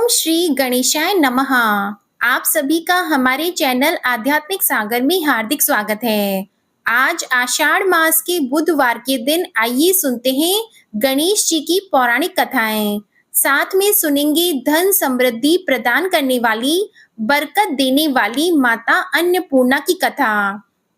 ओम श्री गणेशाय नमः। आप सभी का हमारे चैनल आध्यात्मिक सागर में हार्दिक स्वागत है। आज आषाढ़ मास के बुधवार के दिन आइए सुनते हैं गणेश जी की पौराणिक कथाएं। साथ में सुनेंगे धन समृद्धि प्रदान करने वाली, बरकत देने वाली माता अन्नपूर्णा की कथा।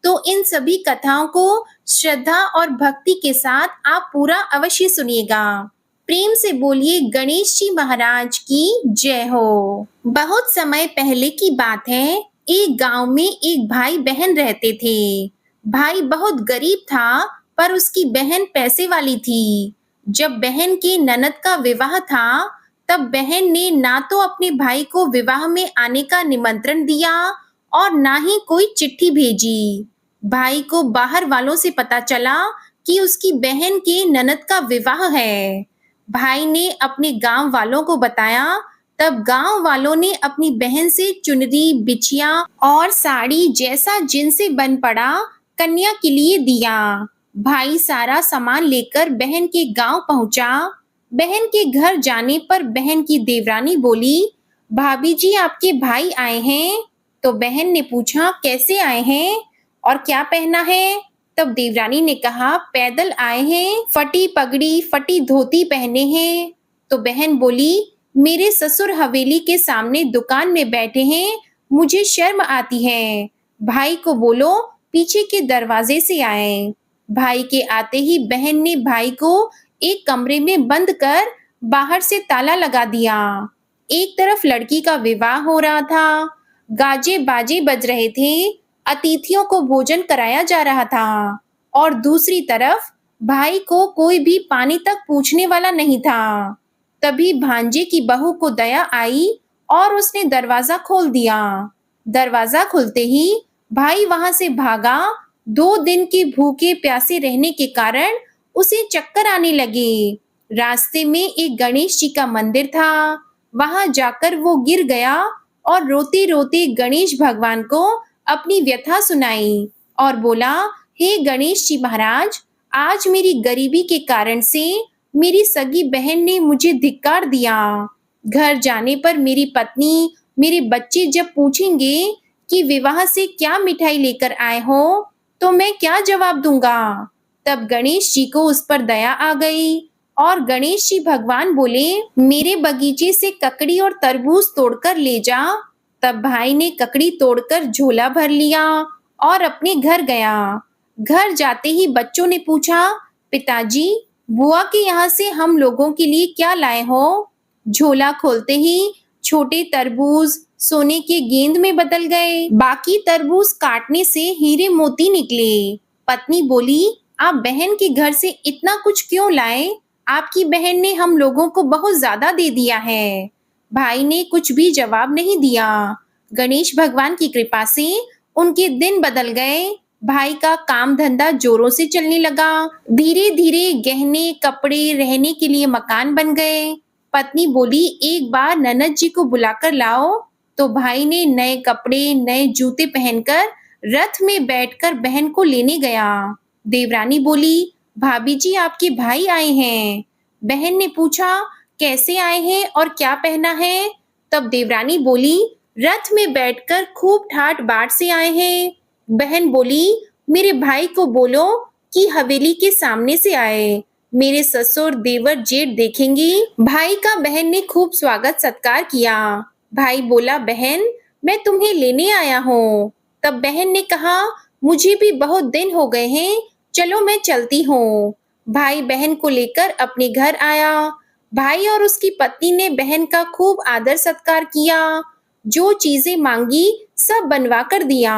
तो इन सभी कथाओं को श्रद्धा और भक्ति के साथ आप पूरा अवश्य सुनिएगा। प्रेम से बोलिए गणेश जी महाराज की जय हो। बहुत समय पहले की बात है, एक गांव में एक भाई बहन रहते थे। भाई बहुत गरीब था, पर उसकी बहन पैसे वाली थी। जब बहन के ननद का विवाह था, तब बहन ने ना तो अपने भाई को विवाह में आने का निमंत्रण दिया और ना ही कोई चिट्ठी भेजी। भाई को बाहर वालों से पता चला कि उसकी बहन के ननद का विवाह है। भाई ने अपने गांव वालों को बताया। तब गांव वालों ने अपनी बहन से चुनरी, बिछिया और साड़ी जैसा जिनसे बन पड़ा कन्या के लिए दिया। भाई सारा सामान लेकर बहन के गांव पहुंचा। बहन के घर जाने पर बहन की देवरानी बोली, भाभी जी आपके भाई आए हैं। तो बहन ने पूछा, कैसे आए हैं और क्या पहना है? तब देवरानी ने कहा, पैदल आए हैं, फटी पगड़ी फटी धोती पहने हैं। तो बहन बोली, मेरे ससुर हवेली के सामने दुकान में बैठे हैं, मुझे शर्म आती है। भाई को बोलो पीछे के दरवाजे से आए। भाई के आते ही बहन ने भाई को एक कमरे में बंद कर बाहर से ताला लगा दिया। एक तरफ लड़की का विवाह हो रहा था, गाजे बाजे बज रहे थे, अतिथियों को भोजन कराया जा रहा था, और दूसरी तरफ भाई को कोई भी पानी तक पूछने वाला नहीं था। तभी भांजे की बहू को दया आई और उसने दरवाजा खोल दिया। दरवाजा खुलते ही भाई वहां से भागा। 2 दिन के भूखे प्यासे रहने के कारण उसे चक्कर आने लगे। रास्ते में एक गणेश जी का मंदिर था, वहां जाकर वो गिर गया और रोते रोते गणेश भगवान को अपनी व्यथा सुनाई और बोला, हे गणेश जी महाराज, आज मेरी गरीबी के कारण से मेरी सगी बहन ने मुझे धिक्कार दिया। घर जाने पर मेरी पत्नी, मेरे बच्चे जब पूछेंगे कि विवाह से क्या मिठाई लेकर आए हो, तो मैं क्या जवाब दूंगा? तब गणेश जी को उस पर दया आ गई और गणेश जी भगवान बोले, मेरे बगीचे से ककड़ी और तरबूज तोड़कर ले जा। तब भाई ने ककड़ी तोड़कर झोला भर लिया और अपने घर गया। घर जाते ही बच्चों ने पूछा, पिताजी, बुआ के यहाँ से हम लोगों के लिए क्या लाए हो? झोला खोलते ही छोटे तरबूज सोने के गेंद में बदल गए, बाकी तरबूज काटने से हीरे मोती निकले। पत्नी बोली, आप बहन के घर से इतना कुछ क्यों लाए? आपकी बहन ने हम लोगों को बहुत ज्यादा दे दिया है। भाई ने कुछ भी जवाब नहीं दिया। गणेश भगवान की कृपा से उनके दिन बदल गए। भाई का काम धंधा जोरों से चलने लगा। धीरे धीरे गहने, कपड़े, रहने के लिए मकान बन गए। पत्नी बोली, एक बार ननद जी को बुलाकर लाओ। तो भाई ने नए कपड़े, नए जूते पहनकर रथ में बैठकर बहन को लेने गया। देवरानी बोली, भाभी जी आपके भाई आए हैं। बहन ने पूछा, कैसे आए हैं और क्या पहना है? तब देवरानी बोली, रथ में बैठकर खूब ठाट बाट से आए हैं। बहन बोली, मेरे भाई को बोलो कि हवेली के सामने से आए, मेरे ससुर देवर जेठ देखेंगी। भाई का बहन ने खूब स्वागत सत्कार किया। भाई बोला, बहन मैं तुम्हें लेने आया हूँ। तब बहन ने कहा, मुझे भी बहुत दिन हो गए हैं, चलो मैं चलती हूँ। भाई बहन को लेकर अपने घर आया। भाई और उसकी पत्नी ने बहन का खूब आदर सत्कार किया। जो चीजें मांगी सब बनवा कर दिया।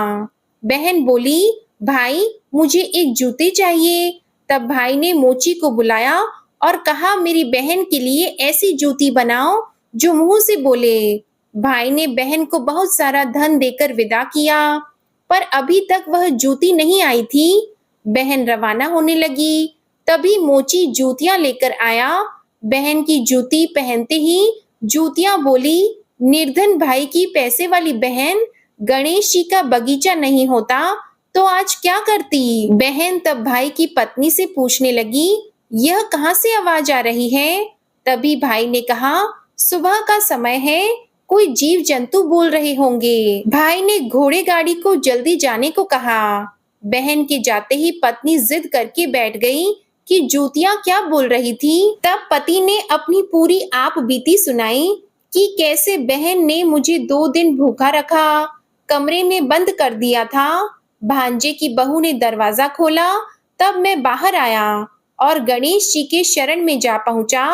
बहन बोली, भाई मुझे एक जूते चाहिए। तब भाई ने मोची को बुलाया और कहा, मेरी बहन के लिए ऐसी जूती बनाओ जो मुंह से बोले। भाई ने बहन को बहुत सारा धन देकर विदा किया, पर अभी तक वह जूती नहीं आई थी। बहन रवाना होने लगी, तभी मोची जूतियां लेकर आया। बहन की जूती पहनते ही जूतियां बोली, निर्धन भाई की पैसे वाली बहन, गणेश जी का बगीचा नहीं होता तो आज क्या करती? बहन तब भाई की पत्नी से पूछने लगी, यह कहाँ से आवाज आ रही है? तभी भाई ने कहा, सुबह का समय है, कोई जीव जंतु बोल रहे होंगे। भाई ने घोड़े गाड़ी को जल्दी जाने को कहा। बहन के जाते ही पत्नी जिद करके बैठ गई कि जूतियां क्या बोल रही थी। तब पति ने अपनी पूरी आप बीती सुनाई कि कैसे बहन ने मुझे 2 दिन भूखा रखा, कमरे में बंद कर दिया था। भांजे की बहू ने दरवाजा खोला, तब मैं बाहर आया और गणेश जी के शरण में जा पहुंचा।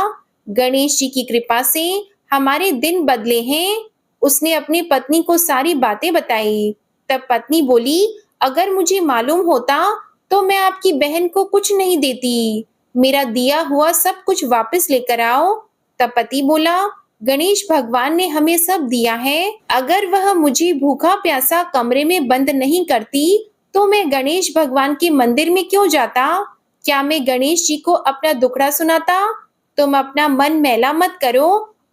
गणेश जी की कृपा से हमारे दिन बदले हैं। उसने अपनी पत्नी को सारी बातें बताई। तब पत्नी बोली, अगर मुझे मालूम होता तो मैं आपकी बहन को कुछ नहीं देती। मेरा दिया हुआ सब कुछ वापस लेकर आओ। तब पति बोला, गणेश भगवान ने हमें सब दिया है। अगर वह मुझे भूखा प्यासा कमरे में बंद नहीं करती तो मैं गणेश भगवान के मंदिर में क्यों जाता? क्या मैं गणेश जी को अपना दुखड़ा सुनाता? तुम अपना मन मैला मत करो,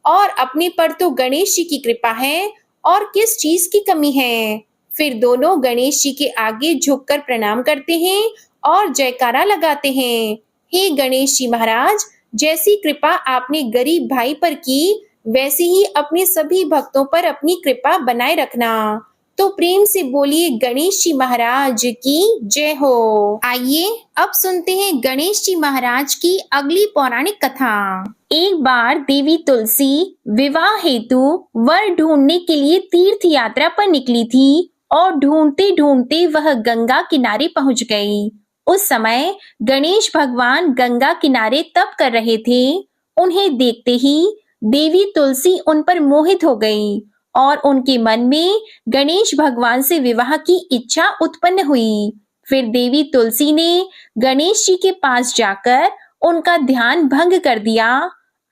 और अपने पर तो गणेश जी की कृपा है, और किस चीज की कमी है। फिर दोनों गणेश जी के आगे झुककर प्रणाम करते हैं और जयकारा लगाते हैं। हे गणेश जी महाराज, जैसी कृपा आपने गरीब भाई पर की, वैसे ही अपने सभी भक्तों पर अपनी कृपा बनाए रखना। तो प्रेम से बोलिए गणेश जी महाराज की जय हो। आइए अब सुनते हैं गणेश जी महाराज की अगली पौराणिक कथा। एक बार देवी तुलसी विवाह हेतु वर ढूंढने के लिए तीर्थ यात्रा पर निकली थी और ढूंढते ढूंढते वह गंगा किनारे पहुंच गई। उस समय गणेश भगवान गंगा किनारे तप कर रहे थे। उन्हें देखते ही देवी तुलसी उन पर मोहित हो गई और उनके मन में गणेश भगवान से विवाह की इच्छा उत्पन्न हुई। फिर देवी तुलसी ने गणेश जी के पास जाकर उनका ध्यान भंग कर दिया।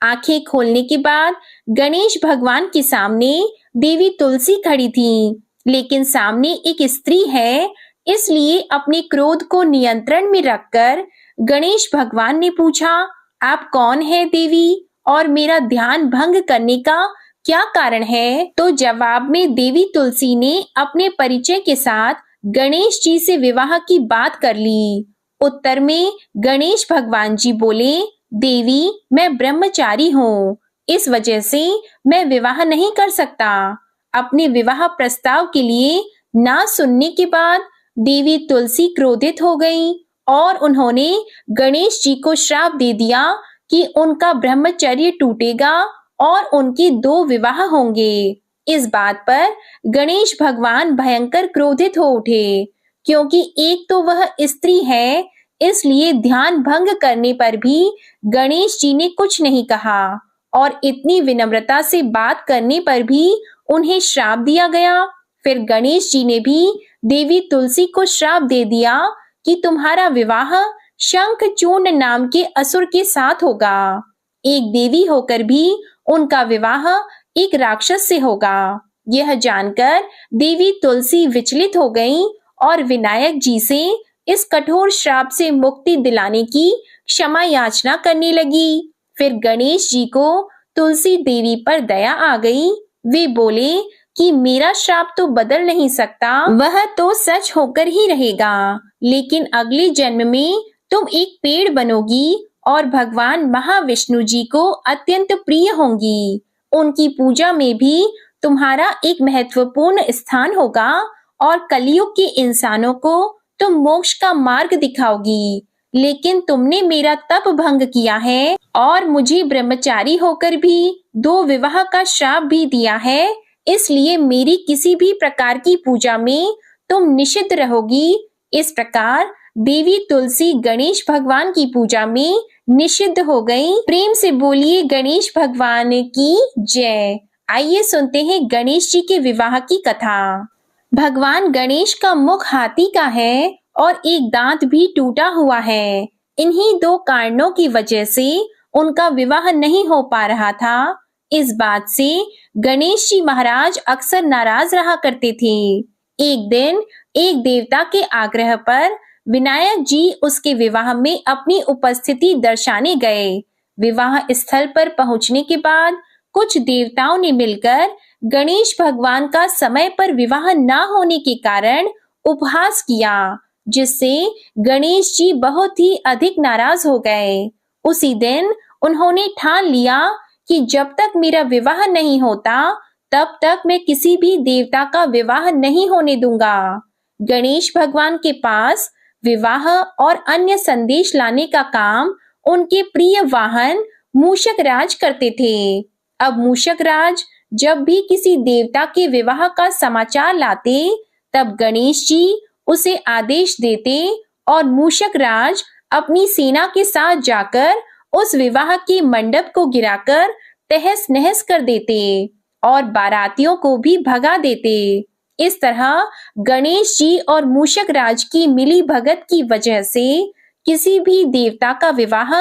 आंखें खोलने के बाद गणेश भगवान के सामने देवी तुलसी खड़ी थी, लेकिन सामने एक स्त्री है, इसलिए अपने क्रोध को नियंत्रण में रखकर गणेश भगवान ने पूछा, आप कौन है देवी, और मेरा ध्यान भंग करने का क्या कारण है? तो जवाब में देवी तुलसी ने अपने परिचय के साथ गणेश जी से विवाह की बात कर ली। उत्तर में गणेश भगवान जी बोले, देवी मैं ब्रह्मचारी हूँ, इस वजह से मैं विवाह नहीं कर सकता। अपने विवाह प्रस्ताव के लिए ना सुनने के बाद देवी तुलसी क्रोधित हो गई और उन्होंने गणेश जी को श्राप दे दिया कि उनका ब्रह्मचर्य टूटेगा और उनके 2 विवाह होंगे। इस बात पर गणेश भगवान भयंकर क्रोधित हो उठे, क्योंकि एक तो वह स्त्री है, इसलिए ध्यान भंग करने पर भी गणेश जी ने कुछ नहीं कहा और इतनी विनम्रता से बात करने पर भी उन्हें श्राप दिया गया। फिर गणेश जी ने भी देवी तुलसी को श्राप दे दिया कि तुम्हारा विवाह शंखचूर्ण नाम के असुर के साथ होगा। एक देवी होकर भी उनका विवाह एक राक्षस से होगा। यह जानकर देवी तुलसी विचलित हो गई और विनायक जी से इस कठोर श्राप से मुक्ति दिलाने की क्षमा याचना करने लगी। फिर गणेश जी को तुलसी देवी पर दया आ गई। वे बोले कि मेरा श्राप तो बदल नहीं सकता, वह तो सच होकर ही रहेगा, लेकिन अगले जन्म में तुम एक पेड़ बनोगी और भगवान महाविष्णु जी को अत्यंत प्रिय होंगी। उनकी पूजा में भी तुम्हारा एक महत्वपूर्ण स्थान होगा और कलयुग के इंसानों को तुम मोक्ष का मार्ग दिखाओगी। लेकिन तुमने मेरा तप भंग किया है और मुझे ब्रह्मचारी होकर भी 2 विवाह का श्राप भी दिया है, इसलिए मेरी किसी भी प्रकार की पूजा में तुम निषिद्ध रहोगी। इस प्रकार देवी तुलसी गणेश भगवान की पूजा में निषिद्ध हो गई। प्रेम से बोलिए गणेश भगवान की जय। आइए सुनते हैं गणेश जी के विवाह की कथा। भगवान गणेश का मुख हाथी का है और एक दांत भी टूटा हुआ है। इन्हीं 2 कारणों की वजह से उनका विवाह नहीं हो पा रहा था। इस बात से गणेश जी महाराज अक्सर नाराज रहा करते थे। एक दिन एक देवता के आग्रह पर विनायक जी उसके विवाह में अपनी उपस्थिति दर्शाने गए। विवाह स्थल पर पहुंचने के बाद कुछ देवताओं ने मिलकर गणेश भगवान का समय पर विवाह न होने के कारण उपहास किया, जिससे गणेश जी बहुत ही अधिक नाराज हो गए। उसी दिन उन्होंने ठान लिया कि जब तक मेरा विवाह नहीं होता तब तक मैं किसी भी देवता का विवाह नहीं होने दूंगा। गणेश भगवान के पास विवाह और अन्य संदेश लाने का काम उनके प्रिय वाहन मूषक राज करते थे। अब मूषक राज जब भी किसी देवता के विवाह का समाचार लाते तब गणेश जी उसे आदेश देते और मूषक राज अपनी सेना के साथ जाकर उस विवाह के मंडप को गिराकर तहस नहस कर देते और बारातियों को भी भगा देते। इस तरह गणेश जी और मूषक राज की मिली भगत की वजह से किसी भी देवता का विवाह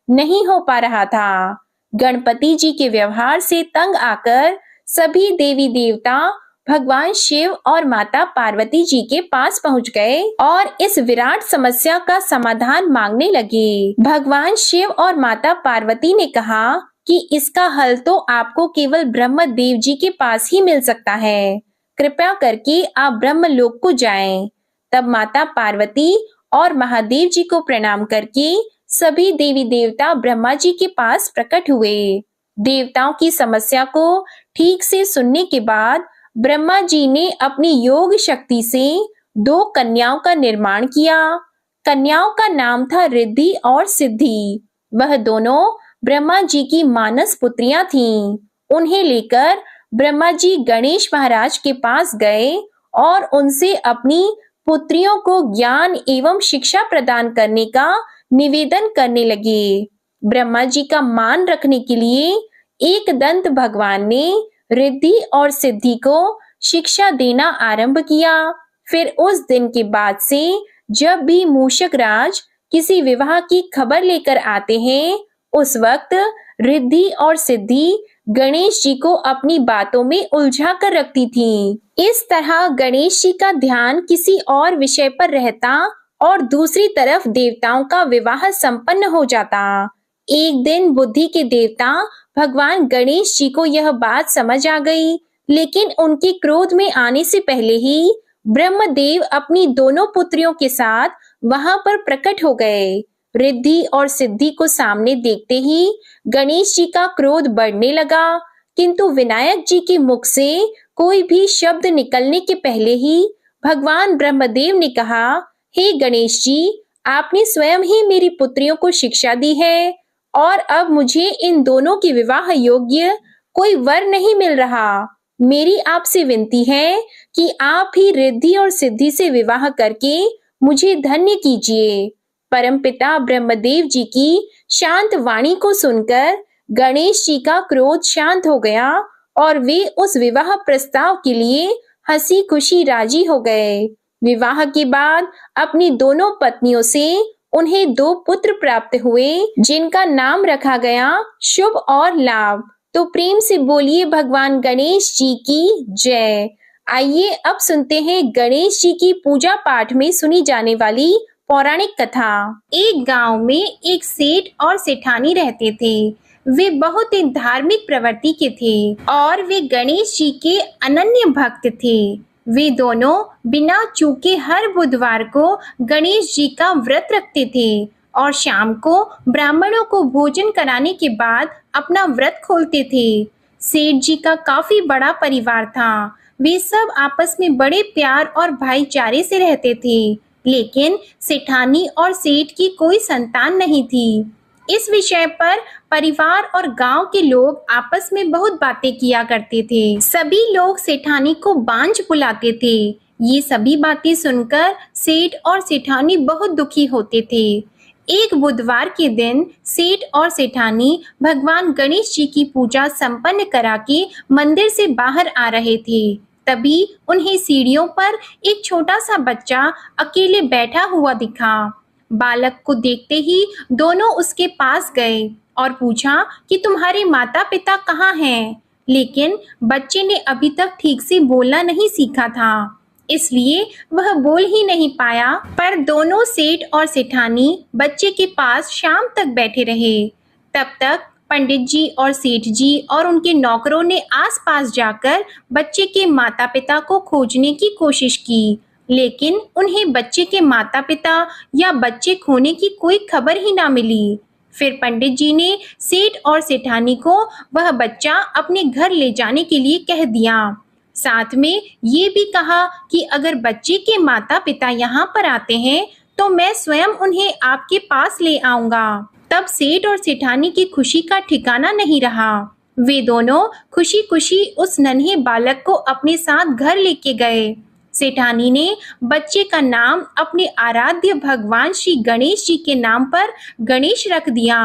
नहीं हो पा रहा था। गणपति जी के व्यवहार से तंग आकर सभी देवी देवता भगवान शिव और माता पार्वती जी के पास पहुंच गए और इस विराट समस्या का समाधान मांगने लगे। भगवान शिव और माता पार्वती ने कहा कि इसका हल तो आपको केवल ब्रह्मदेव जी के पास ही मिल सकता है। कृपया करके आप ब्रह्मलोक को जाएं। तब माता पार्वती और महादेव जी को प्रणाम करके सभी देवी देवता ब्रह्मा जी के पास प्रकट हुए। देवताओं की समस्या को ठीक से सुनने के बाद ब्रह्मा जी ने अपनी योग शक्ति से 2 कन्याओं का निर्माण किया। कन्याओं का नाम था रिद्धि और सिद्धि। वह दोनों ब्रह्मा जी की मानस पुत्रियां थीं। उन्हें लेकर ब्रह्मा जी गणेश महाराज के पास गए और उनसे अपनी पुत्रियों को ज्ञान एवं शिक्षा प्रदान करने का निवेदन करने लगे। ब्रह्मा जी का मान रखने के लिए एकदंत भगवान ने रिद्धि और सिद्धि को शिक्षा देना आरंभ किया। फिर उस दिन के बाद से जब भी मूषक राज किसी विवाह की खबर लेकर आते हैं उस वक्त रिद्धि और सिद्धि गणेश जी को अपनी बातों में उलझा कर रखती थीं। इस तरह गणेश जी का ध्यान किसी और विषय पर रहता और दूसरी तरफ देवताओं का विवाह संपन्न हो जाता। एक दिन बुद्धि के देवता भगवान गणेश जी को यह बात समझ आ गई, लेकिन उनके क्रोध में आने से पहले ही ब्रह्मदेव अपनी दोनों पुत्रियों के साथ वहां पर प्रकट हो गए। रिद्धि और सिद्धि को सामने देखते ही गणेश जी का क्रोध बढ़ने लगा, किंतु विनायक जी के मुख से कोई भी शब्द निकलने के पहले ही भगवान ब्रह्मदेव ने कहा, हे गणेश जी, आपने स्वयं ही मेरी पुत्रियों को शिक्षा दी है और अब मुझे इन दोनों के विवाह योग्य कोई वर नहीं मिल रहा। मेरी आपसे विनती है कि आप ही रिद्धि और सिद्धि से विवाह करके मुझे धन्य कीजिए। परमपिता ब्रह्मदेव जी की शांत वाणी को सुनकर गणेश जी का क्रोध शांत हो गया और वे उस विवाह प्रस्ताव के लिए हंसी खुशी राजी हो गए। विवाह के बाद अपनी दोनों पत्नियों से उन्हें 2 पुत्र प्राप्त हुए जिनका नाम रखा गया शुभ और लाभ। तो प्रेम से बोलिए भगवान गणेश जी की जय। आइए अब सुनते हैं गणेश जी की पूजा पाठ में सुनी जाने वाली पौराणिक कथा। एक गांव में एक सेठ और सेठानी रहते थे। वे बहुत ही धार्मिक प्रवृत्ति के थे और वे गणेश जी के अनन्य भक्त थे। वे दोनों बिना चूके हर बुधवार को गणेश जी का व्रत रखते थे और शाम को ब्राह्मणों को भोजन कराने के बाद अपना व्रत खोलते थे। सेठ जी का काफी बड़ा परिवार था। वे सब आपस में बड़े प्यार और भाईचारे से रहते थे, लेकिन सेठानी और सेठ की कोई संतान नहीं थी। इस विषय पर परिवार और गांव के लोग आपस में बहुत बातें किया करते थे। सभी लोग सेठानी को बांझ बुलाते थे। ये सभी बातें सुनकर सेठ और सेठानी बहुत दुखी होते थे। एक बुधवार के दिन सेठ और सेठानी भगवान गणेश जी की पूजा संपन्न करा के मंदिर से बाहर आ रहे थे। तभी उन्हें सीढ़ियों पर एक छोटा सा बच्चा अकेले बैठा हुआ दिखा। बालक को देखते ही दोनों उसके पास गए और पूछा कि तुम्हारे माता पिता कहाँ हैं? लेकिन बच्चे ने अभी तक ठीक से बोलना नहीं सीखा था, इसलिए वह बोल ही नहीं पाया। पर दोनों सेठ और सेठानी बच्चे के पास शाम तक बैठे रहे। तब तक पंडित जी और सेठ जी और उनके नौकरों ने आसपास जाकर बच्चे के माता पिता को खोजने की कोशिश की, लेकिन उन्हें बच्चे के माता पिता या बच्चे खोने की कोई खबर ही ना मिली। फिर पंडित जी ने सेठ और सेठानी को वह बच्चा अपने घर ले जाने के लिए कह दिया। साथ में ये भी कहा कि अगर बच्चे के माता पिता यहाँ पर आते हैं तो मैं स्वयं उन्हें आपके पास ले आऊंगा। तब सेठ और सेठानी की खुशी का ठिकाना नहीं रहा। वे दोनों खुशी खुशी उस नन्हे बालक को अपने साथ घर लेके गए। सेठानी ने बच्चे का नाम अपने आराध्य भगवान श्री गणेश जी के नाम पर गणेश रख दिया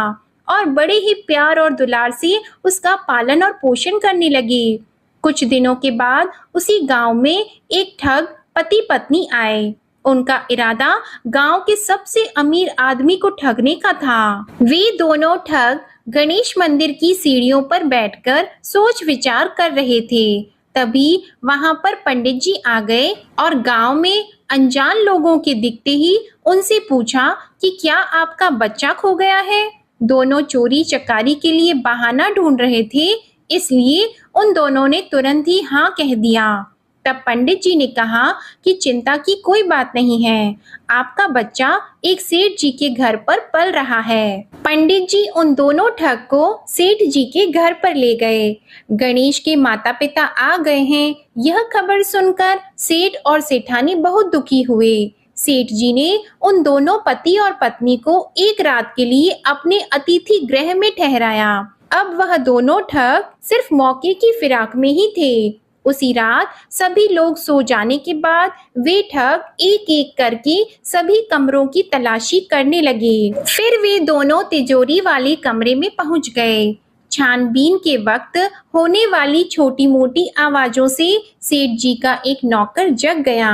और बड़े ही प्यार और दुलार से उसका पालन और पोषण करने लगे। कुछ दिनों के बाद उसी गांव में एक ठग पति पत्नी आए। उनका इरादा गांव के सबसे अमीर आदमी को ठगने का था। वे दोनों ठग गणेश मंदिर की सीढ़ियों पर बैठकर सोच विचार कर रहे थे। तभी वहां पर पंडित जी आ गए और गांव में अनजान लोगों के दिखते ही उनसे पूछा कि क्या आपका बच्चा खो गया है। दोनों चोरी चकारी के लिए बहाना ढूंढ रहे थे, इसलिए उन दोनों ने तुरंत ही हाँ कह दिया। तब पंडित जी ने कहा कि चिंता की कोई बात नहीं है, आपका बच्चा एक सेठ जी के घर पर पल रहा है। पंडित जी उन दोनों ठग को सेठ जी के घर पर ले गए। गणेश के माता पिता आ गए हैं, यह खबर सुनकर सेठ और सेठानी बहुत दुखी हुए। सेठ जी ने उन दोनों पति और पत्नी को एक रात के लिए अपने अतिथि गृह में ठहराया। अब वह दोनों ठग सिर्फ मौके की फिराक में ही थे। उसी रात सभी लोग सो जाने के बाद वे ठग एक एक करके सभी कमरों की तलाशी करने लगे। फिर वे दोनों तिजोरी वाले कमरे में पहुंच गए। छानबीन के वक्त होने वाली छोटी मोटी आवाजों से सेठ जी का एक नौकर जग गया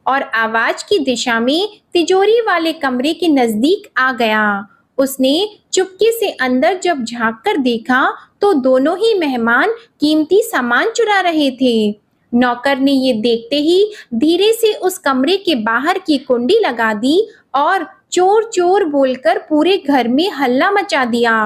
और आवाज की दिशा में तिजोरी वाले कमरे के नजदीक आ गया। उसने चुपके से अंदर जब झांक कर देखा तो दोनों ही मेहमान कीमती सामान चुरा रहे थे। नौकर ने ये देखते ही धीरे से उस कमरे के बाहर की कुंडी लगा दी और चोर चोर बोलकर पूरे घर में हल्ला मचा दिया।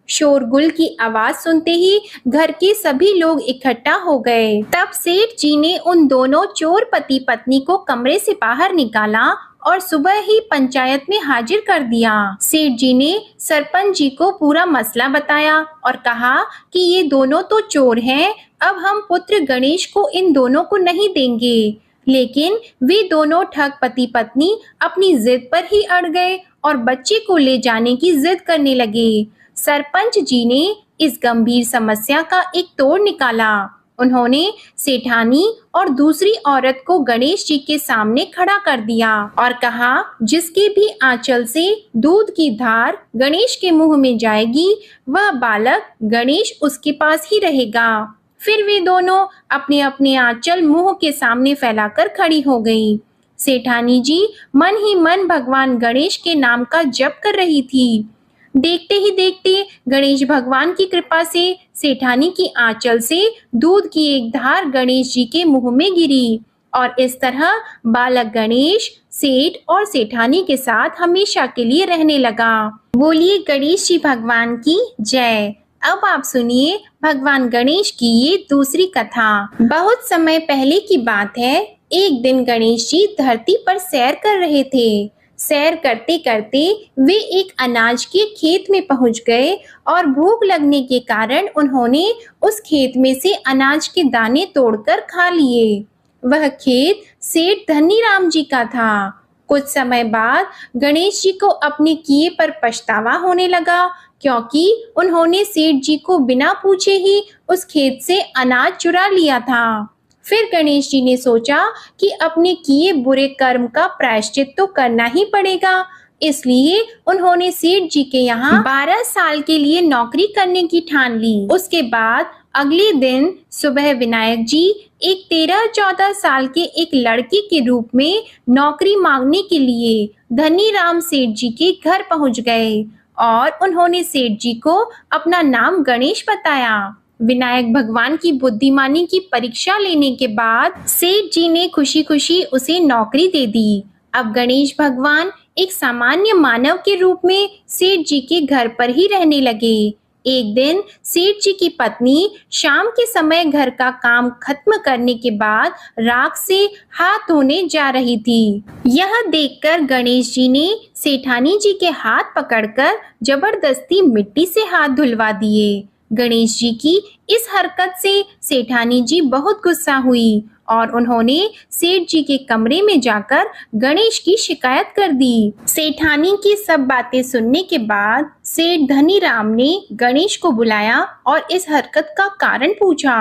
शोरगुल की आवाज सुनते ही घर के सभी लोग इकट्ठा हो गए। तब सेठ जी ने उन दोनों चोर पति पत्नी को कमरे से बाहर निकाला और सुबह ही पंचायत में हाजिर कर दिया। सेठ जी ने सरपंच जी को पूरा मसला बताया और कहा कि ये दोनों तो चोर हैं, अब हम पुत्र गणेश को इन दोनों को नहीं देंगे। लेकिन वे दोनों ठग पति पत्नी अपनी जिद पर ही अड़ गए और बच्चे को ले जाने की जिद करने लगे। सरपंच जी ने इस गंभीर समस्या का एक तोड़ निकाला। उन्होंने सेठानी और दूसरी औरत को गणेश जी के सामने खड़ा कर दिया और कहा, जिसके भी आंचल से दूध की धार गणेश के मुंह में जाएगी, वह बालक गणेश उसके पास ही रहेगा। फिर वे दोनों अपने अपने आंचल मुंह के सामने फैलाकर खड़ी हो गईं। सेठानी जी मन ही मन भगवान गणेश के नाम का जप कर रही थी। देखते ही देखते गणेश भगवान की कृपा से सेठानी की आंचल से दूध की एक धार गणेश जी के मुंह में गिरी और इस तरह बालक गणेश सेठ और सेठानी के साथ हमेशा के लिए रहने लगा। बोलिए गणेश जी भगवान की जय। अब आप सुनिए भगवान गणेश की ये दूसरी कथा। बहुत समय पहले की बात है। एक दिन गणेश जी धरती पर सैर कर रहे थे। सैर करते करते वे एक अनाज के खेत में पहुंच गए और भूख लगने के कारण उन्होंने उस खेत में से अनाज के दाने तोड़कर खा लिए। वह खेत सेठ धनीराम जी का था। कुछ समय बाद गणेश जी को अपने किए पर पछतावा होने लगा, क्योंकि उन्होंने सेठ जी को बिना पूछे ही उस खेत से अनाज चुरा लिया था। फिर गणेश जी ने सोचा कि अपने किए बुरे कर्म का प्रायश्चित तो करना ही पड़ेगा, इसलिए उन्होंने सेठ जी के यहाँ 12 साल के लिए नौकरी करने की ठान ली। उसके बाद अगले दिन सुबह विनायक जी एक 13-14 साल के एक लड़के के रूप में नौकरी मांगने के लिए धनीराम सेठ जी के घर पहुंच गए और उन्होंने सेठ जी को अपना नाम गणेश बताया। विनायक भगवान की बुद्धिमानी की परीक्षा लेने के बाद सेठ जी ने खुशी खुशी उसे नौकरी दे दी। अब गणेश भगवान एक सामान्य मानव के रूप में सेठ जी के घर पर ही रहने लगे। एक दिन सेठ जी की पत्नी शाम के समय घर का काम खत्म करने के बाद राख से हाथ धोने जा रही थी। यह देखकर गणेश जी ने सेठानी जी के हाथ पकड़कर जबरदस्ती मिट्टी से हाथ धुलवा दिए। गणेश जी की इस हरकत से सेठानी जी बहुत गुस्सा हुई और उन्होंने सेठ जी के कमरे में जाकर गणेश की शिकायत कर दी। सेठानी की सब बातें सुनने के बाद सेठ धनीराम ने गणेश को बुलाया और इस हरकत का कारण पूछा।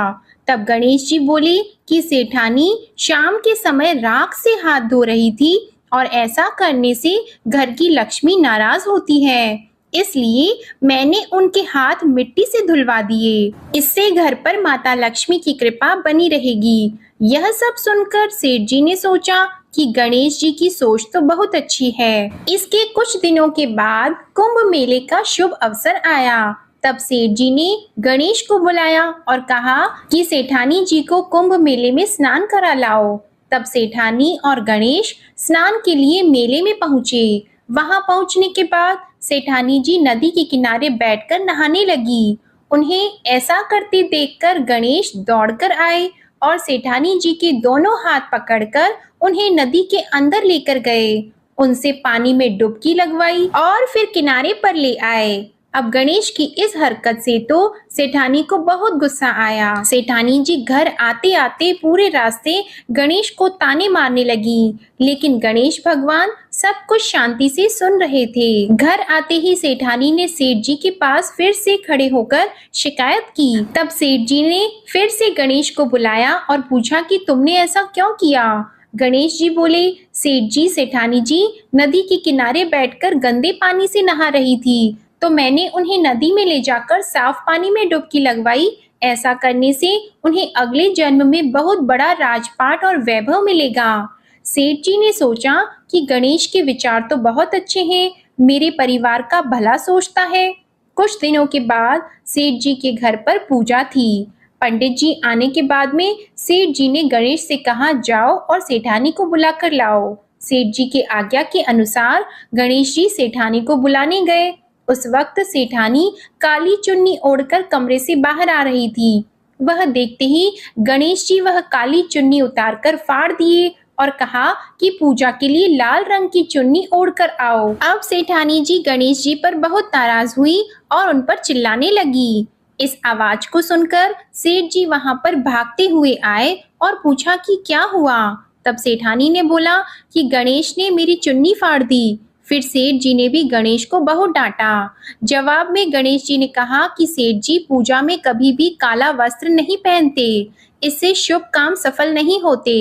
तब गणेश जी बोले कि सेठानी शाम के समय राख से हाथ धो रही थी और ऐसा करने से घर की लक्ष्मी नाराज होती है, इसलिए मैंने उनके हाथ मिट्टी से धुलवा दिए। इससे घर पर माता लक्ष्मी की कृपा बनी रहेगी। यह सब सुनकर सेठ जी ने सोचा कि गणेश जी की सोच तो बहुत अच्छी है। इसके कुछ दिनों के बाद कुंभ मेले का शुभ अवसर आया। तब सेठ जी ने गणेश को बुलाया और कहा कि सेठानी जी को कुंभ मेले में स्नान करा लाओ। तब सेठानी और गणेश स्नान के लिए मेले में पहुंचे। वहां पहुंचने के बाद सेठानी जी नदी के किनारे बैठकर नहाने लगी। उन्हें ऐसा करते देखकर गणेश दौड़कर आए और सेठानी जी के दोनों हाथ पकड़कर उन्हें नदी के अंदर लेकर गए, उनसे पानी में डुबकी लगवाई और फिर किनारे पर ले आए। अब गणेश की इस हरकत से तो सेठानी को बहुत गुस्सा आया। सेठानी जी घर आते आते पूरे रास्ते गणेश को ताने मारने लगी, लेकिन गणेश भगवान सब कुछ शांति से सुन रहे थे। घर आते ही सेठानी ने सेठ जी के पास फिर से खड़े होकर शिकायत की। तब सेठ जी ने फिर से गणेश को बुलाया और पूछा कि तुमने ऐसा क्यों किया। गणेश जी बोले, सेठ जी, सेठानी जी नदी के किनारे बैठकर गंदे पानी से नहा रही थी, तो मैंने उन्हें नदी में ले जाकर साफ पानी में डुबकी लगवाई। ऐसा करने से उन्हें अगले जन्म में बहुत बड़ा राजपाट और वैभव मिलेगा। सेठ जी ने सोचा कि गणेश के विचार तो बहुत अच्छे हैं, मेरे परिवार का भला सोचता है। कुछ दिनों के बाद सेठ जी के घर पर पूजा थी। पंडित जी आने के बाद में सेठ जी ने गणेश से कहा, जाओ और सेठानी को बुलाकर लाओ। सेठ जी के आज्ञा के अनुसार गणेश जी सेठानी को बुलाने गए। उस वक्त सेठानी काली चुन्नी ओढ़कर कमरे से बाहर आ रही थी। वह देखते ही गणेश जी वह काली चुन्नी उतारकर फाड़ दिए और कहा कि पूजा के लिए लाल रंग की चुन्नी ओढ़कर आओ। अब सेठानी जी गणेश जी पर बहुत नाराज हुई और उन पर चिल्लाने लगी। इस आवाज को सुनकर सेठ जी वहां पर भागते हुए आए और पूछा कि क्या हुआ। तब सेठानी ने बोला कि गणेश ने मेरी चुन्नी फाड़ दी। फिर सेठ जी ने भी गणेश को बहुत डांटा। जवाब में गणेश जी ने कहा कि सेठ जी पूजा में कभी भी काला वस्त्र नहीं पहनते, इससे शुभ काम सफल नहीं होते,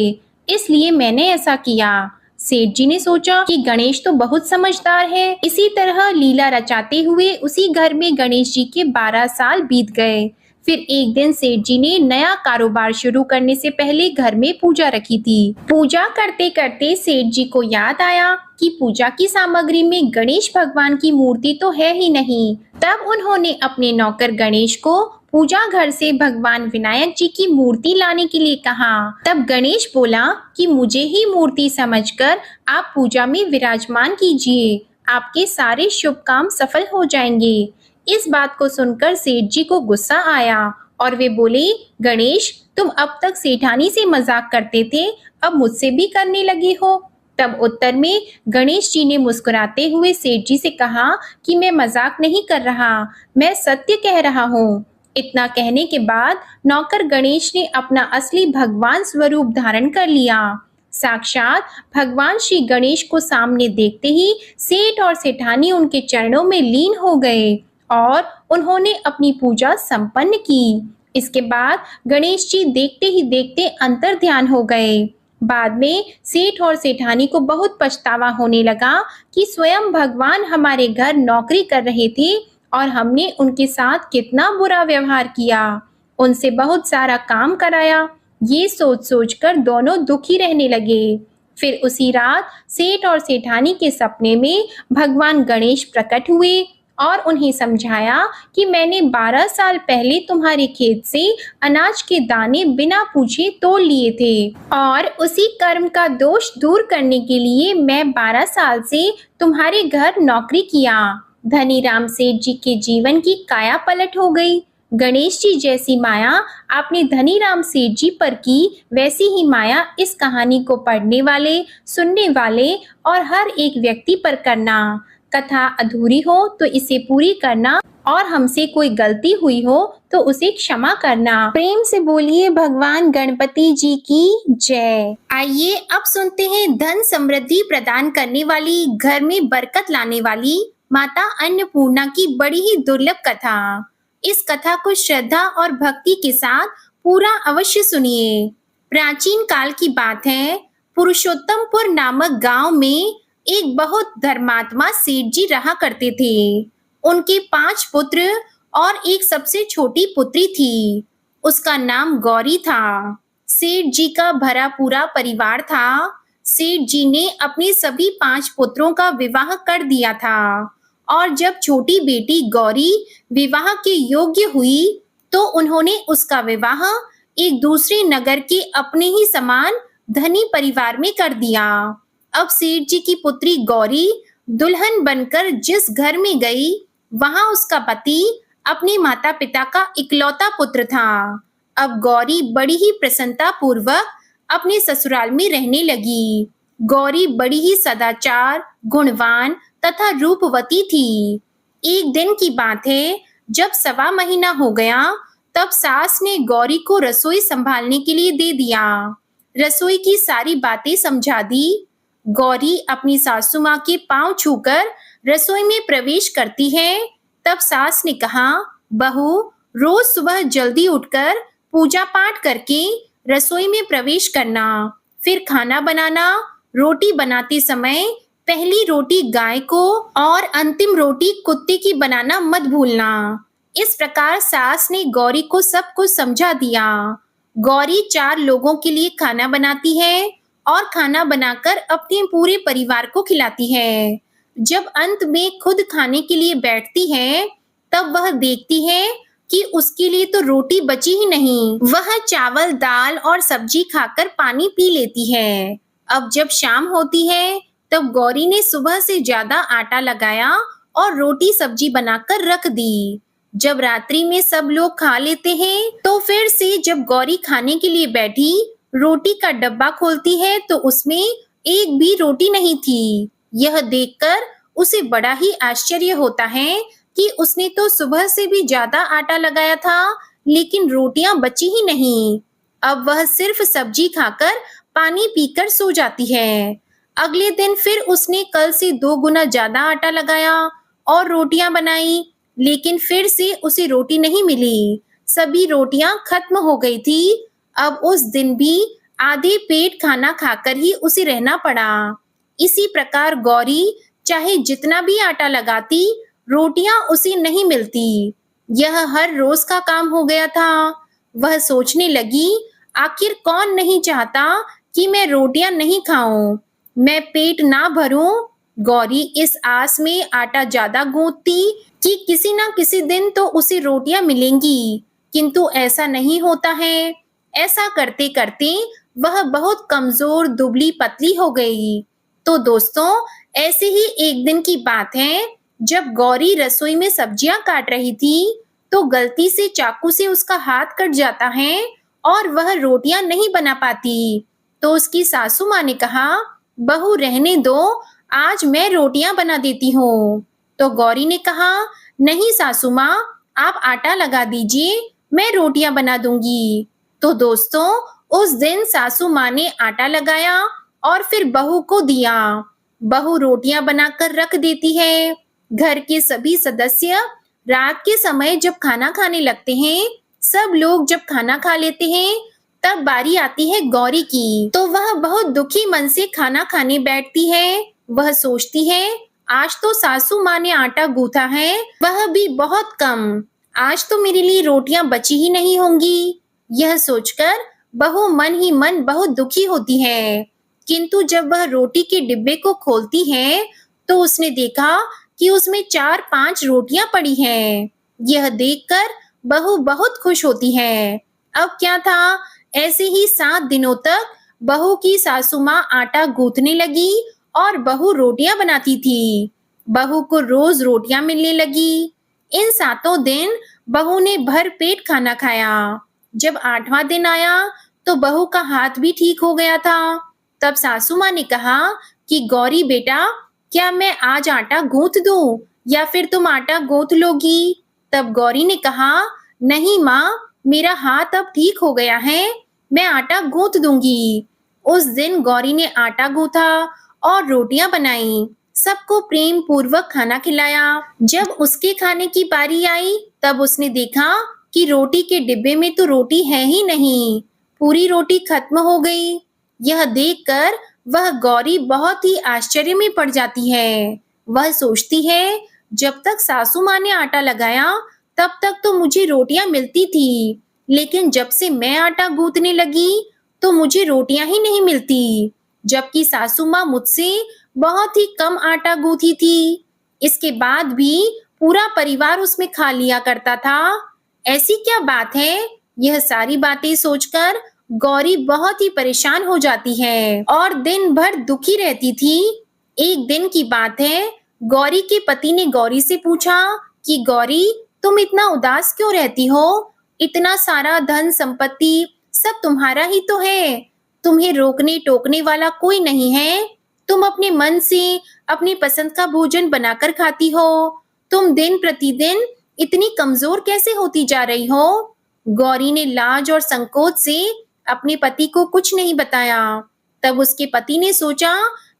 इसलिए मैंने ऐसा किया। सेठ जी ने सोचा कि गणेश तो बहुत समझदार है। इसी तरह लीला रचाते हुए उसी घर में गणेश जी के 12 साल बीत गए। फिर एक दिन सेठ जी ने नया कारोबार शुरू करने से पहले घर में पूजा रखी थी। पूजा करते करते सेठ जी को याद आया कि पूजा की सामग्री में गणेश भगवान की मूर्ति तो है ही नहीं। तब उन्होंने अपने नौकर गणेश को पूजा घर से भगवान विनायक जी की मूर्ति लाने के लिए कहा। तब गणेश बोला कि मुझे ही मूर्ति समझकर आप पूजा में विराजमान कीजिए, आपके सारे शुभ काम सफल हो जाएंगे। इस बात को सुनकर सेठ जी को गुस्सा आया और वे बोले, गणेश, तुम अब तक सेठानी से मजाक करते थे, अब मुझसे भी करने लगे हो। तब उत्तर में गणेश जी ने मुस्कुराते हुए सेठ जी से कहा कि मैं मजाक नहीं कर रहा, मैं सत्य कह रहा हूँ। इतना कहने के बाद नौकर गणेश ने अपना असली भगवान स्वरूप धारण कर लिया। साक्षात भगवान श्री गणेश को सामने देखते ही सेठ और सेठानी उनके चरणों में लीन हो गए और उन्होंने अपनी पूजा संपन्न की। इसके बाद गणेश जी देखते ही देखते अंतर ध्यान हो गए। बाद में सेठ और सेठानी को बहुत पछतावा होने लगा कि स्वयं भगवान हमारे घर नौकरी कर रहे थे और हमने उनके साथ कितना बुरा व्यवहार किया, उनसे बहुत सारा काम कराया। ये सोच सोचकर दोनों दुखी रहने लगे। फिर उसी रात सेठ और सेठानी के सपने में भगवान गणेश प्रकट हुए और उन्हें समझाया कि मैंने 12 साल पहले तुम्हारे खेत से अनाज के दाने बिना पूछे तोड़ लिए थे और उसी कर्म का दोष दूर करने के लिए मैं 12 साल से तुम्हारे घर नौकरी किया। धनीराम सेठ जी के जीवन की काया पलट हो गई। गणेश जी जैसी माया आपने धनीराम सेठ जी पर की, वैसी ही माया इस कहानी को पढ़ने वाले, सुनने वाले और हर एक व्यक्ति पर करना। कथा अधूरी हो तो इसे पूरी करना और हमसे कोई गलती हुई हो तो उसे क्षमा करना। प्रेम से बोलिए भगवान गणपति जी की जय। आइए अब सुनते हैं धन समृद्धि प्रदान करने वाली, घर में बरकत लाने वाली माता अन्नपूर्णा की बड़ी ही दुर्लभ कथा। इस कथा को श्रद्धा और भक्ति के साथ पूरा अवश्य सुनिए। प्राचीन काल की बात है, पुरुषोत्तमपुर नामक गांव में एक बहुत धर्मात्मा सेठ जी रहा करते थे। उनके 5 पुत्र और एक सबसे छोटी पुत्री थी। उसका नाम गौरी था। सेठ जी का भरा पूरा परिवार था। सेठ जी ने अपने सभी 5 पुत्रों का विवाह कर दिया था और जब छोटी बेटी गौरी विवाह के योग्य हुई तो उन्होंने उसका विवाह एक दूसरे नगर के अपने ही समान धनी परिवार में कर दिया। अब सेठ जी की पुत्री गौरी दुल्हन बनकर जिस घर में गई, वहां उसका पति अपने माता पिता का इकलौता पुत्र था। अब गौरी बड़ी ही प्रसन्नता पूर्वक अपने ससुराल में रहने लगी। गौरी बड़ी ही सदाचार, गुणवान तथा रूपवती थी। एक दिन की बात है, जब 1.25 महीना हो गया, तब सास ने गौरी को रसोई संभालने के लिए दे दिया। रसोई की सारी बातें समझा दी। गौरी अपनी सासू माँ के पांव छूकर रसोई में प्रवेश करती है। तब सास ने कहा, बहू, रोज सुबह जल्दी उठकर पूजा पाठ करके रसोई में प्रवेश करना, फिर खाना बनाना। रोटी बनाते समय पहली रोटी गाय को और अंतिम रोटी कुत्ते की बनाना मत भूलना। इस प्रकार सास ने गौरी को सब कुछ समझा दिया। गौरी 4 लोगों के लिए खाना बनाती है और खाना बनाकर अपने पूरे परिवार को खिलाती है। जब अंत में खुद खाने के लिए बैठती है, तब वह देखती है कि उसके लिए तो रोटी बची ही नहीं। वह चावल, दाल और सब्जी खाकर पानी पी लेती है। अब जब शाम होती है, तब गौरी ने सुबह से ज्यादा आटा लगाया और रोटी सब्जी बनाकर रख दी। जब रात्रि में सब लोग खा लेते हैं, तो फिर से जब गौरी खाने के लिए बैठी, रोटी का डब्बा खोलती है तो उसमें एक भी रोटी नहीं थी। यह देखकर उसे बड़ा ही आश्चर्य होता है कि उसने तो सुबह से भी ज्यादा आटा लगाया था, लेकिन रोटियां बची ही नहीं। अब वह सिर्फ सब्जी खाकर पानी पीकर सो जाती है। अगले दिन फिर उसने कल से 2 गुना ज्यादा आटा लगाया और रोटियां बनाई, लेकिन फिर से उसे रोटी नहीं मिली। सभी रोटियां खत्म हो गई थी। अब उस दिन भी आधे पेट खाना खाकर ही उसे रहना पड़ा। इसी प्रकार गौरी चाहे जितना भी आटा लगाती, रोटियां उसे नहीं मिलती। यह हर रोज का काम हो गया था। वह सोचने लगी, आखिर कौन नहीं चाहता कि मैं रोटियां नहीं खाऊं, मैं पेट ना भरूं। गौरी इस आस में आटा ज्यादा गूंथती कि किसी ना किसी दिन तो उसे रोटियां मिलेंगी, किंतु ऐसा नहीं होता है। ऐसा करते करते वह बहुत कमजोर, दुबली पतली हो गई। तो दोस्तों, ऐसे ही एक दिन की बात है, जब गौरी रसोई में सब्जियां काट रही थी, तो गलती से चाकू से उसका हाथ कट जाता है और वह रोटियां नहीं बना पाती। तो उसकी सासू माँ ने कहा, बहू रहने दो, आज मैं रोटियां बना देती हूँ। तो गौरी ने कहा, नहीं सासू माँ, आप आटा लगा दीजिए, मैं रोटियां बना दूंगी। तो दोस्तों, उस दिन सासू माँ ने आटा लगाया और फिर बहू को दिया। बहू रोटियां बनाकर रख देती है। घर के सभी सदस्य रात के समय जब खाना खाने लगते हैं, सब लोग जब खाना खा लेते हैं, तब बारी आती है गौरी की। तो वह बहुत दुखी मन से खाना खाने बैठती है। वह सोचती है, आज तो सासू माँ ने आटा गूंथा है, वह भी बहुत कम। आज तो मेरे लिए रोटियां बची ही नहीं होंगी। यह सोचकर बहू मन ही मन बहुत दुखी होती है। किंतु जब वह रोटी के डिब्बे को खोलती है, तो उसने देखा कि उसमें 4-5 रोटियां पड़ी हैं। यह देखकर बहू बहुत खुश होती है। अब क्या था, ऐसे ही 7 दिनों तक बहू की सासू माँ आटा गूंथने लगी और बहू रोटियां बनाती थी। बहू को रोज रोटियां मिलने लगी। इन 7 दिन बहू ने भर पेट खाना खाया। जब 8वां दिन आया तो बहू का हाथ भी ठीक हो गया था। तब सासू माँ ने कहा कि गौरी बेटा, क्या मैं आज आटा गूंथ दूं या फिर तुम आटा गूंथ लोगी? तब गौरी ने कहा, नहीं माँ, मेरा हाथ अब ठीक हो गया है, मैं आटा गूंथ दूंगी। उस दिन गौरी ने आटा गूंथा और रोटियां बनाई, सबको प्रेम पूर्वक खाना खिलाया। जब उसके खाने की बारी आई तब उसने देखा कि रोटी के डिब्बे में तो रोटी है ही नहीं, पूरी रोटी खत्म हो गई। यह देखकर वह गौरी बहुत ही आश्चर्य में पड़ जाती है। वह सोचती है, जब तक सासू माँ ने आटा लगाया तब तक तो मुझे रोटियां मिलती थी, लेकिन जब से मैं आटा गूंथने लगी तो मुझे रोटियां ही नहीं मिलती, जबकि सासू माँ मुझसे बहुत ही कम आटा गूंथी थी। इसके बाद भी पूरा परिवार उसमें खा लिया करता था। ऐसी क्या बात है? यह सारी बातें सोचकर गौरी बहुत ही परेशान हो जाती है और दिन भर दुखी रहती थी। एक दिन की बात है, गौरी के पति ने गौरी से पूछा कि गौरी, तुम इतना उदास क्यों रहती हो? इतना सारा धन संपत्ति सब तुम्हारा ही तो है, तुम्हें रोकने टोकने वाला कोई नहीं है। तुम अपने मन से अपनी पसंद का भोजन बनाकर खाती हो, तुम दिन प्रतिदिन इतनी कमजोर कैसे होती जा रही हो? गौरी ने लाज और संकोच से अपने पति को कुछ नहीं बताया। तब उसके पति ने सोचा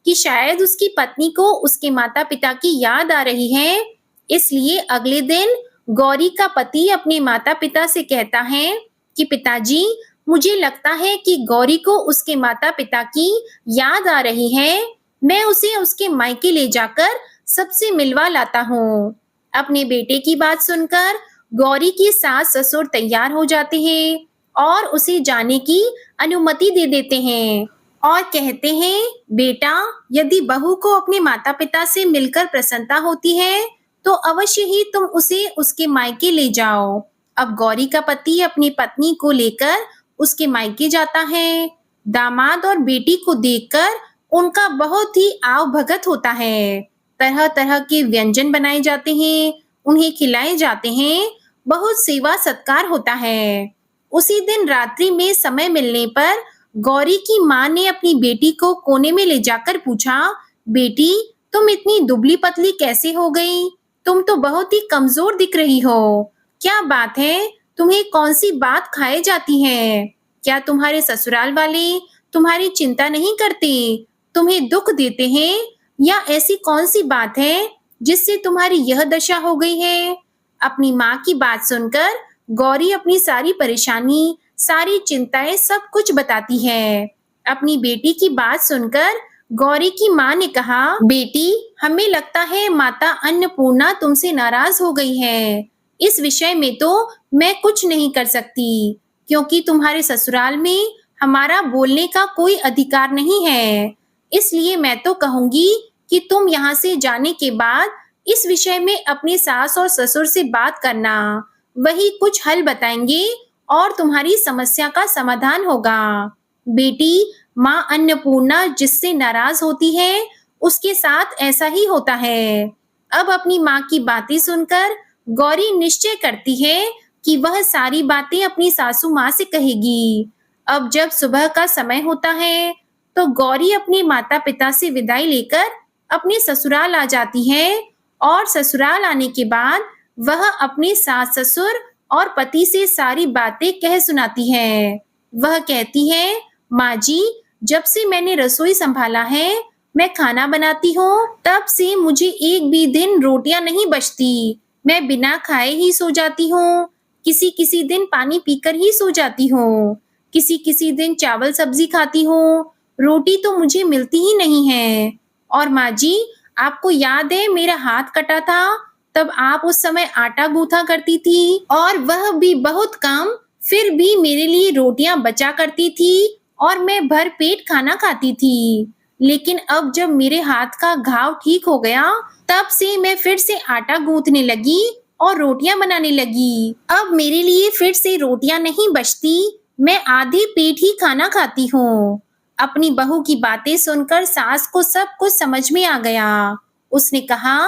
कि शायद उसकी पत्नी को उसके माता पिता की याद आ रही है, इसलिए अगले दिन गौरी का पति अपने माता पिता से कहता है कि पिताजी, मुझे लगता है कि गौरी को उसके माता पिता की याद आ रही है, मैं उसे उसके मायके ले जाकर सबसे मिलवा लाता हूँ। अपने बेटे की बात सुनकर गौरी की सास ससुर तैयार हो जाते हैं और उसे जाने की अनुमति दे देते हैं और कहते हैं, बेटा, यदि बहू को अपने माता पिता से मिलकर प्रसन्नता होती है तो अवश्य ही तुम उसे उसके मायके ले जाओ। अब गौरी का पति अपनी पत्नी को लेकर उसके मायके जाता है। दामाद और बेटी को देखकर उनका बहुत ही आव भगत होता है। तरह तरह के व्यंजन बनाए जाते हैं, उन्हें खिलाए जाते हैं, बहुत सेवा सत्कार होता है। उसी दिन रात्रि में समय मिलने पर गौरी की माँ ने अपनी बेटी को कोने में ले जाकर पूछा, बेटी, तुम इतनी दुबली पतली कैसे हो गई? तुम तो बहुत ही कमजोर दिख रही हो। क्या बात है? तुम्हें कौन सी बात खाए जाती है? क्या तुम्हारे ससुराल वाले तुम्हारी चिंता नहीं करते, तुम्हें दुख देते हैं, या ऐसी कौन सी बात है जिससे तुम्हारी यह दशा हो गई है? अपनी माँ की बात सुनकर गौरी अपनी सारी परेशानी, सारी चिंताएं सब कुछ बताती है। अपनी बेटी की बात सुनकर गौरी की माँ ने कहा, बेटी, हमें लगता है माता अन्नपूर्णा तुमसे नाराज हो गई है। इस विषय में तो मैं कुछ नहीं कर सकती, क्योंकि तुम्हारे ससुराल में हमारा बोलने का कोई अधिकार नहीं है। इसलिए मैं तो कहूंगी कि तुम यहाँ से जाने के बाद इस विषय में अपनी सास और ससुर से बात करना, वही कुछ हल बताएंगे और तुम्हारी समस्या का समाधान होगा। बेटी, माँ अन्नपूर्णा जिससे नाराज होती है उसके साथ ऐसा ही होता है। अब अपनी माँ की बातें सुनकर गौरी निश्चय करती है कि वह सारी बातें अपनी सासू माँ से कहेगी। अब जब सुबह का समय होता है तो गौरी अपने माता पिता से विदाई लेकर अपने ससुराल आ जाती है और ससुराल आने के बाद वह अपने सास ससुर और पति से सारी बातें कह सुनाती है। वह कहती है, माँ जी, जब से मैंने रसोई संभाला है, मैं खाना बनाती हूँ, तब से मुझे एक भी दिन रोटियां नहीं बचती। मैं बिना खाए ही सो जाती हूँ, किसी किसी दिन पानी पीकर ही सो जाती हूँ, किसी किसी दिन चावल सब्जी खाती हूँ, रोटी तो मुझे मिलती ही नहीं है। और माँ जी, आपको याद है मेरा हाथ कटा था, तब आप उस समय आटा गूंथा करती थी और वह भी बहुत कम, फिर भी मेरे लिए रोटियां बचा करती थी और मैं भर पेट खाना खाती थी। लेकिन अब जब मेरे हाथ का घाव ठीक हो गया, तब से मैं फिर से आटा गूंथने लगी और रोटियां बनाने लगी। अब मेरे लिए फिर से रोटियां नहीं बचती, मैं आधे पेट ही खाना खाती हूँ। अपनी बहू की बातें सुनकर सास को सब कुछ समझ में आ गया। उसने कहा,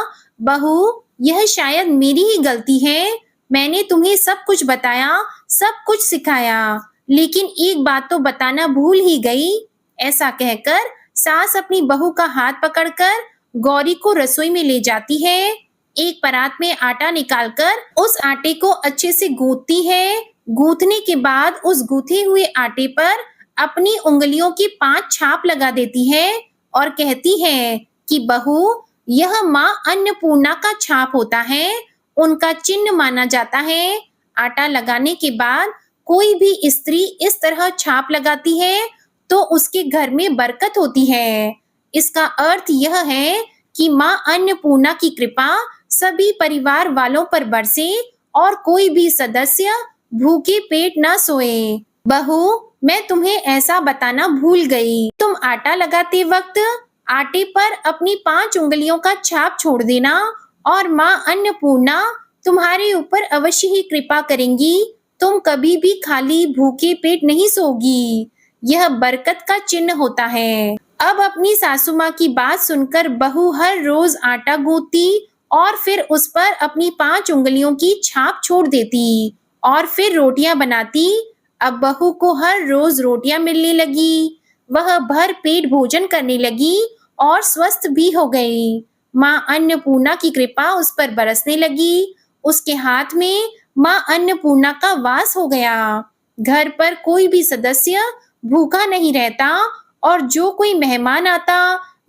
बहू, यह शायद मेरी ही गलती है। मैंने तुम्हें सब कुछ बताया, सब कुछ सिखाया, लेकिन एक बात तो बताना भूल ही गई। ऐसा कहकर सास अपनी बहू का हाथ पकड़कर गौरी को रसोई में ले जाती है। एक परात में आटा निकालकर उस आटे को अच्छे से गूंथती है। गूंथने के बाद उस गूंथे हुए आटे पर अपनी उंगलियों की 5 छाप लगा देती है और कहती है कि बहू, यह माँ अन्नपूर्णा का छाप होता है, उनका चिन्ह माना जाता है। आटा लगाने के बाद कोई भी स्त्री इस तरह छाप लगाती है तो उसके घर में बरकत होती है। इसका अर्थ यह है कि माँ अन्नपूर्णा की कृपा सभी परिवार वालों पर बरसे और कोई भी सदस्य भूखे पेट न सोए। बहू, मैं तुम्हें ऐसा बताना भूल गई। तुम आटा लगाते वक्त आटे पर अपनी 5 उंगलियों का छाप छोड़ देना और माँ अन्नपूर्णा तुम्हारे ऊपर अवश्य ही कृपा करेंगी। तुम कभी भी खाली भूखे पेट नहीं सोगी। यह बरकत का चिन्ह होता है। अब अपनी सासू माँ की बात सुनकर बहू हर रोज आटा गूंथती और फिर उस पर अपनी 5 उंगलियों की छाप छोड़ देती और फिर रोटियां बनाती। अब बहू को हर रोज रोटियां मिलने लगी। वह भर पेट भोजन करने लगी और स्वस्थ भी हो गई। माँ अन्नपूर्णा की कृपा उस पर बरसने लगी। उसके हाथ में माँ अन्नपूर्णा का वास हो गया। घर पर कोई भी सदस्य भूखा नहीं रहता और जो कोई मेहमान आता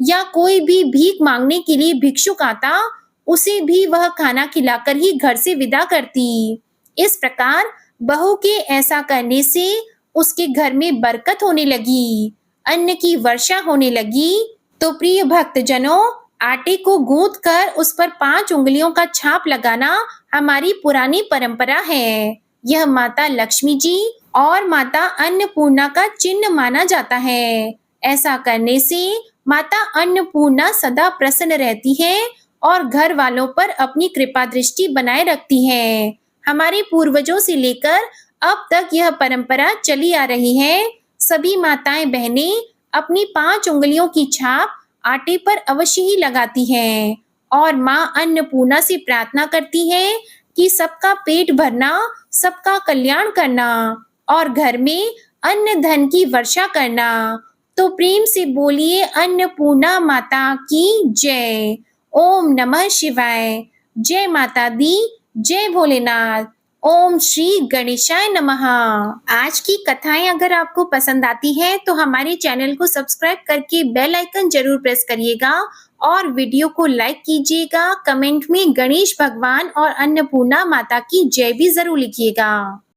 या कोई भी भीख मांगने के लिए भिक्षुक आता, उसे भी वह खाना खिलाकर ही घर से विदा करती। इस प्रकार बहू के ऐसा करने से उसके घर में बरकत होने लगी, अन्न की वर्षा होने लगी। तो प्रिय भक्तजनों, आटे को गूंथ कर उस पर 5 उंगलियों का छाप लगाना हमारी पुरानी परंपरा है। यह माता लक्ष्मी जी और माता अन्नपूर्णा का चिन्ह माना जाता है। ऐसा करने से माता अन्नपूर्णा सदा प्रसन्न रहती है और घर वालों पर अपनी कृपा दृष्टि बनाए रखती है। हमारे पूर्वजों से लेकर अब तक यह परंपरा चली आ रही है। सभी माताएं बहनें अपनी 5 उंगलियों की छाप आटे पर अवश्य ही लगाती हैं और माँ अन्नपूर्णा से प्रार्थना करती है कि सबका पेट भरना, सबका कल्याण करना और घर में अन्न धन की वर्षा करना। तो प्रेम से बोलिए अन्नपूर्णा माता की जय। ओम नमः शिवाय। जय माता दी, जय भोलेनाथ। ओम श्री गणेशाय नमः। आज की कथाएं अगर आपको पसंद आती हैं तो हमारे चैनल को सब्सक्राइब करके बेल आइकन जरूर प्रेस करिएगा और वीडियो को लाइक कीजिएगा। कमेंट में गणेश भगवान और अन्नपूर्णा माता की जय भी जरूर लिखिएगा।